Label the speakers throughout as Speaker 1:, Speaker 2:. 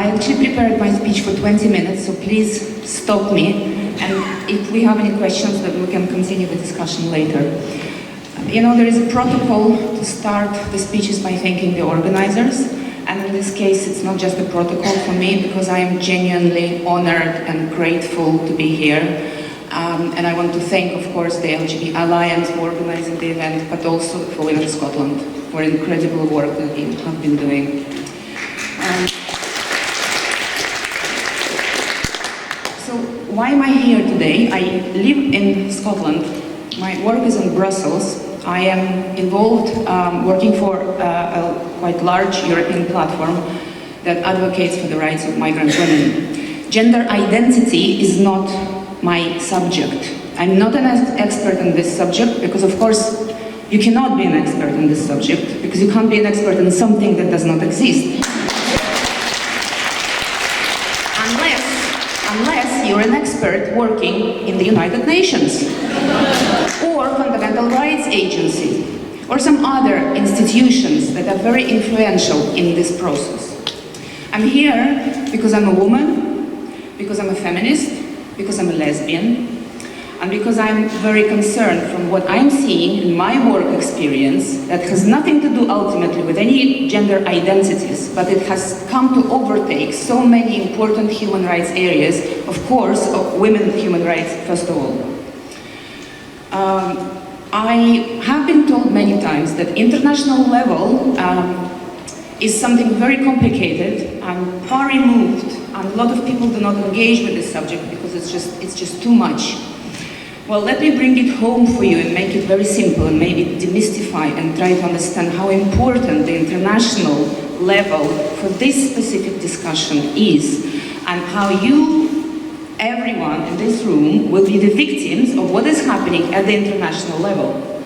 Speaker 1: I actually prepared my speech for 20 minutes, so please stop me. And if we have any questions, then we can continue the discussion later. You know, there is a protocol to start the speeches by thanking the organizers. And in this case, it's not just a protocol for me, because I am genuinely honored and grateful to be here. And I want to thank, of course, the LGBT Alliance for organizing the event, but also for Women Scotland for incredible work that you have been doing. So why am I here today? I live in Scotland. My work is in Brussels. I am involved working for a quite large European platform that advocates for the rights of migrant women. Gender identity is not my subject. I'm not an expert in this subject because, of course, you cannot be an expert in this subject because you can't be an expert in something that does not exist. Unless you're an expert working in the United Nations or Fundamental Rights Agency or some other institutions that are very influential in this process. I'm here because I'm a woman, because I'm a feminist, because I'm a lesbian, and because I'm very concerned from what I'm seeing in my work experience that has nothing to do ultimately with any gender identities, but it has come to overtake so many important human rights areas, of course, of women's human rights, first of all. I have been told many times that international level is something very complicated and far removed, and a lot of people do not engage with this subject because it's just too much. Well, let me bring it home for you and make it very simple and maybe demystify and try to understand how important the international level for this specific discussion is, and how you, everyone in this room, will be the victims of what is happening at the international level.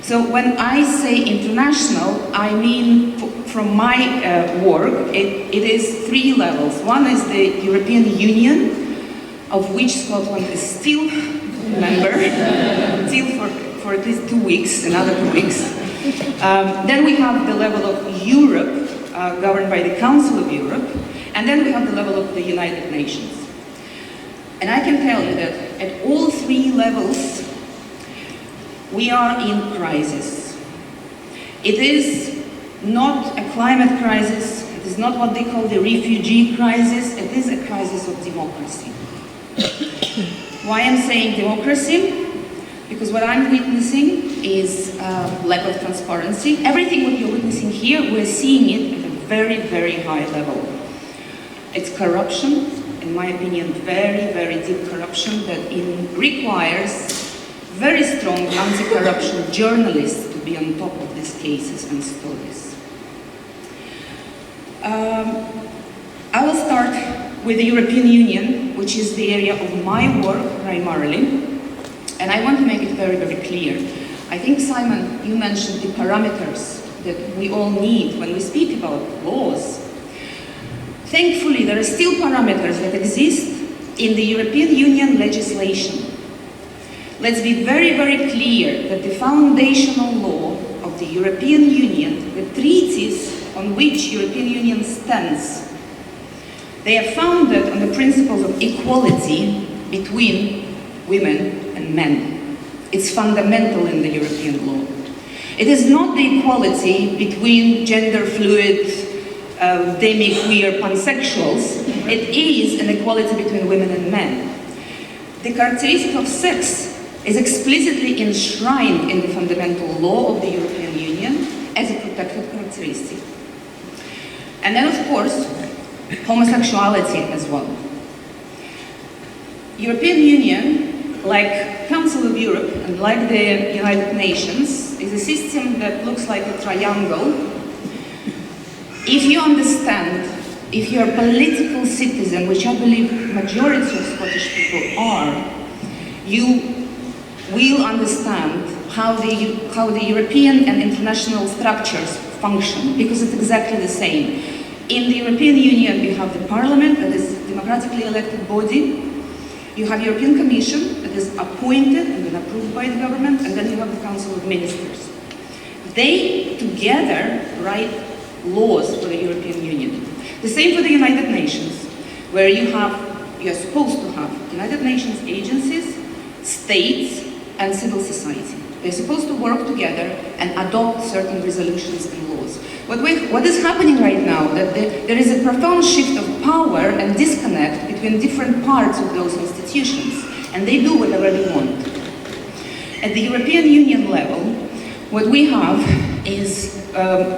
Speaker 1: So when I say international, I mean from my work, it is three levels. One is the European Union, of which Scotland is still a member, still for at least 2 weeks, another 2 weeks. Then we have the level of Europe, governed by the Council of Europe, and then we have the level of the United Nations. And I can tell you that at all three levels, we are in crisis. It is not a climate crisis, it is not what they call the refugee crisis, it is a crisis of democracy. Why I'm saying democracy? Because what I'm witnessing is lack of transparency. Everything what you're witnessing here, we're seeing it at a very, very high level. It's corruption, in my opinion, very, very deep corruption that requires very strong anti-corruption journalists to be on top of these cases and stories. I will start with the European Union, which is the area of my work primarily, and I want to make it very, very clear. I think, Simon, you mentioned the parameters that we all need when we speak about laws. Thankfully, there are still parameters that exist in the European Union legislation. Let's be very, very clear that the foundational law of the European Union, the treaties on which European Union stands, they are founded on the principles of equality between women and men. It's fundamental in the European law. It is not the equality between gender fluid, demi-queer, pansexuals. It is an equality between women and men. The characteristic of sex is explicitly enshrined in the fundamental law of the European Union as a protected characteristic. And then, of course, homosexuality as well. European Union, like Council of Europe and like the United Nations, is a system that looks like a triangle. If you understand, if you're a political citizen, which I believe majority of Scottish people are, you will understand how the European and international structures function, because it's exactly the same. In the European Union, you have the Parliament, that is a democratically elected body. You have European Commission, that is appointed and then approved by the government, and then you have the Council of Ministers. They together write laws for the European Union. The same for the United Nations, where you're supposed to have United Nations agencies, states, and civil society. They're supposed to work together and adopt certain resolutions and laws. What is happening right now, that there is a profound shift of power and disconnect between different parts of those institutions, and they do whatever they want. At the European Union level, what we have is,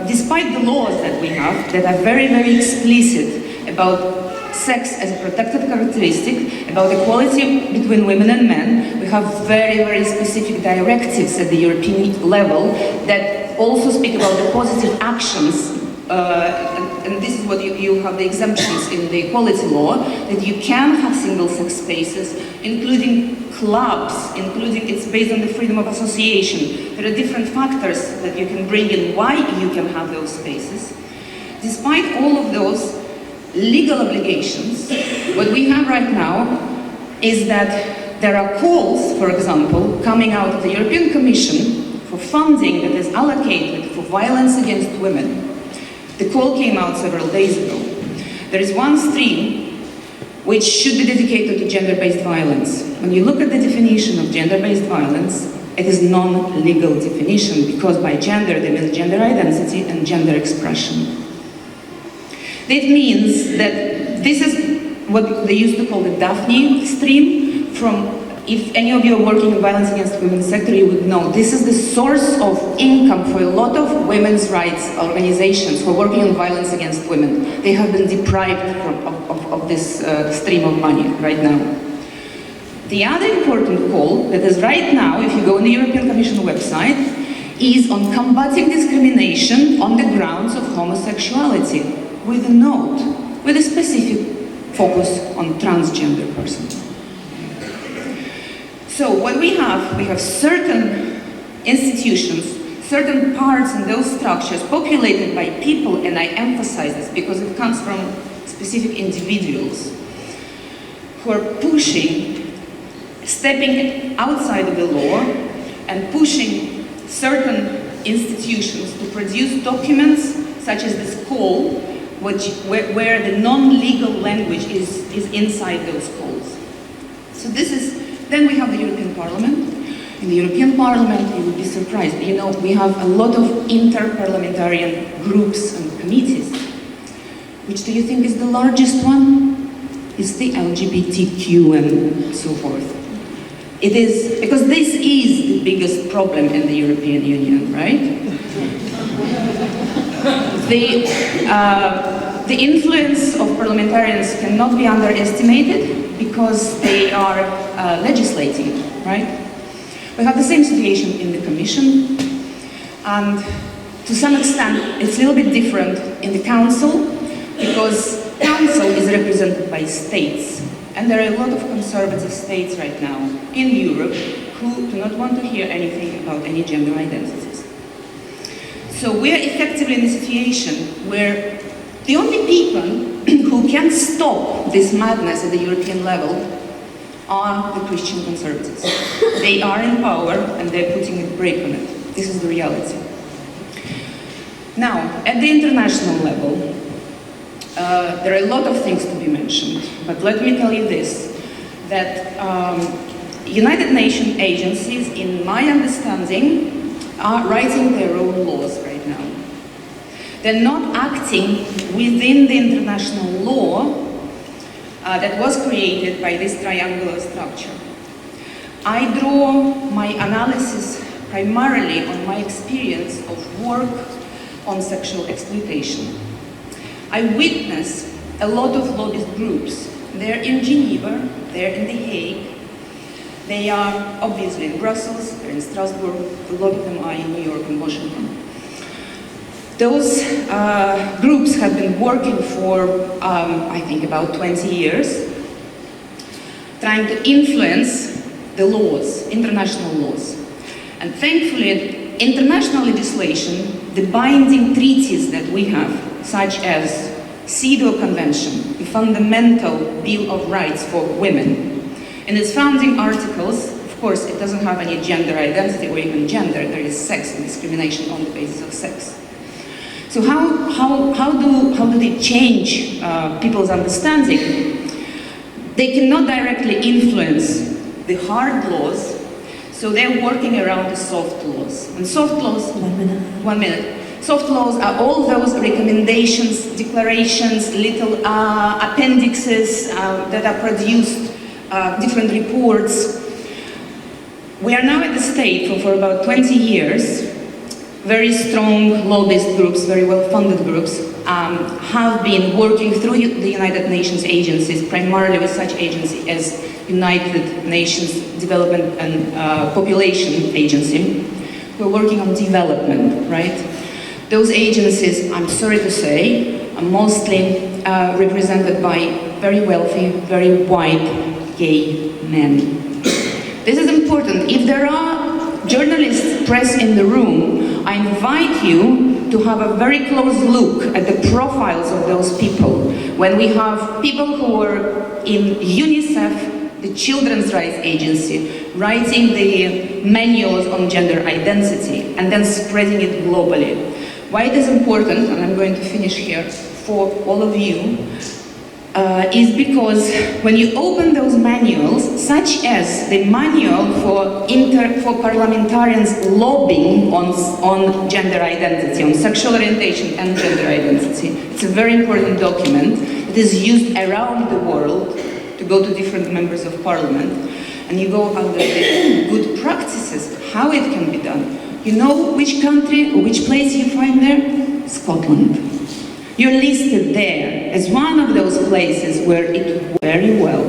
Speaker 1: despite the laws that we have that are very, very explicit about sex as a protected characteristic, about equality between women and men, we have very, very specific directives at the European level that also speak about the positive actions, and this is what you have the exemptions in the equality law, that you can have single-sex spaces, including clubs, including it's based on the freedom of association. There are different factors that you can bring in why you can have those spaces. Despite all of those legal obligations, what we have right now is that there are calls, for example, coming out of the European Commission for funding that is allocated for violence against women. The call came out several days ago. There is one stream which should be dedicated to gender-based violence. When you look at the definition of gender-based violence, it is non-legal definition, because by gender they mean gender identity and gender expression. That means that this is what they used to call the Daphne stream. If any of you are working in violence against women sector, you would know this is the source of income for a lot of women's rights organizations who are working on violence against women. They have been deprived of this stream of money right now. The other important call that is right now, if you go on the European Commission website, is on combating discrimination on the grounds of homosexuality, with a note, with a specific focus on transgender persons. So what we have certain institutions, certain parts in those structures populated by people, and I emphasize this because it comes from specific individuals who are pushing, stepping outside of the law and pushing certain institutions to produce documents such as this call, where the non-legal language is inside those calls. So then we have the European Parliament. In the European Parliament, you would be surprised, we have a lot of inter-parliamentarian groups and committees. Which do you think is the largest one? It's the LGBTQ and so forth. It is, because this is the biggest problem in the European Union, right? The influence of parliamentarians cannot be underestimated because they are legislating, right? We have the same situation in the Commission, and to some extent it's a little bit different in the Council, because Council is represented by states, and there are a lot of conservative states right now in Europe who do not want to hear anything about any gender identities. So we are effectively in a situation where the only people who can stop this madness at the European level are the Christian conservatives. They are in power and they're putting a brake on it. This is the reality. Now, at the international level, there are a lot of things to be mentioned, but let me tell you this, that United Nations agencies, in my understanding, are writing their own laws right now. They're not acting within the international law that was created by this triangular structure. I draw my analysis primarily on my experience of work on sexual exploitation. I witness a lot of lobbyist groups. They're in Geneva, they're in The Hague, they are obviously in Brussels, they're in Strasbourg, a lot of them are in New York and Washington. Those groups have been working for, I think, about 20 years, trying to influence the laws, international laws. And thankfully, international legislation, the binding treaties that we have, such as CEDAW Convention, the Fundamental Bill of Rights for Women, in its founding articles, of course, it doesn't have any gender identity or even gender, there is sex and discrimination on the basis of sex. So how do they change people's understanding? They cannot directly influence the hard laws, so they're working around the soft laws. And soft laws, 1 minute. Soft laws are all those recommendations, declarations, little appendixes that are produced, different reports. We are now at the state for about 20 years, very strong lobbyist groups, very well-funded groups, have been working through the United Nations agencies, primarily with such agencies as United Nations Development and Population Agency, who are working on development, right? Those agencies, I'm sorry to say, are mostly represented by very wealthy, very white, gay men. This is important. If there are journalists, press in the room, I invite you to have a very close look at the profiles of those people. When we have people who are in UNICEF, the Children's Rights Agency, writing the manuals on gender identity and then spreading it globally. Why it is important, and I'm going to finish here, for all of you, is because when you open those manuals, such as the manual for parliamentarians lobbying on gender identity, on sexual orientation and gender identity, it's a very important document. It is used around the world to go to different members of parliament, and you go under the good practices, how it can be done. You know which country or which place you find there? Scotland. You're listed there as one of those places where it works very well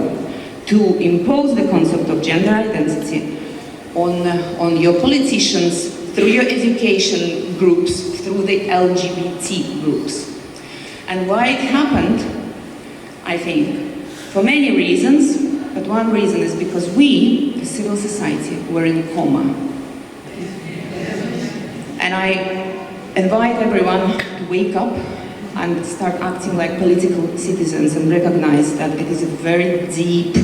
Speaker 1: to impose the concept of gender identity on your politicians, through your education groups, through the LGBT groups. And why it happened, I think, for many reasons, but one reason is because we, the civil society, were in coma. And I invite everyone to wake up and start acting like political citizens and recognize that it is a very deep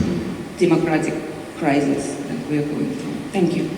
Speaker 1: democratic crisis that we are going through. Thank you.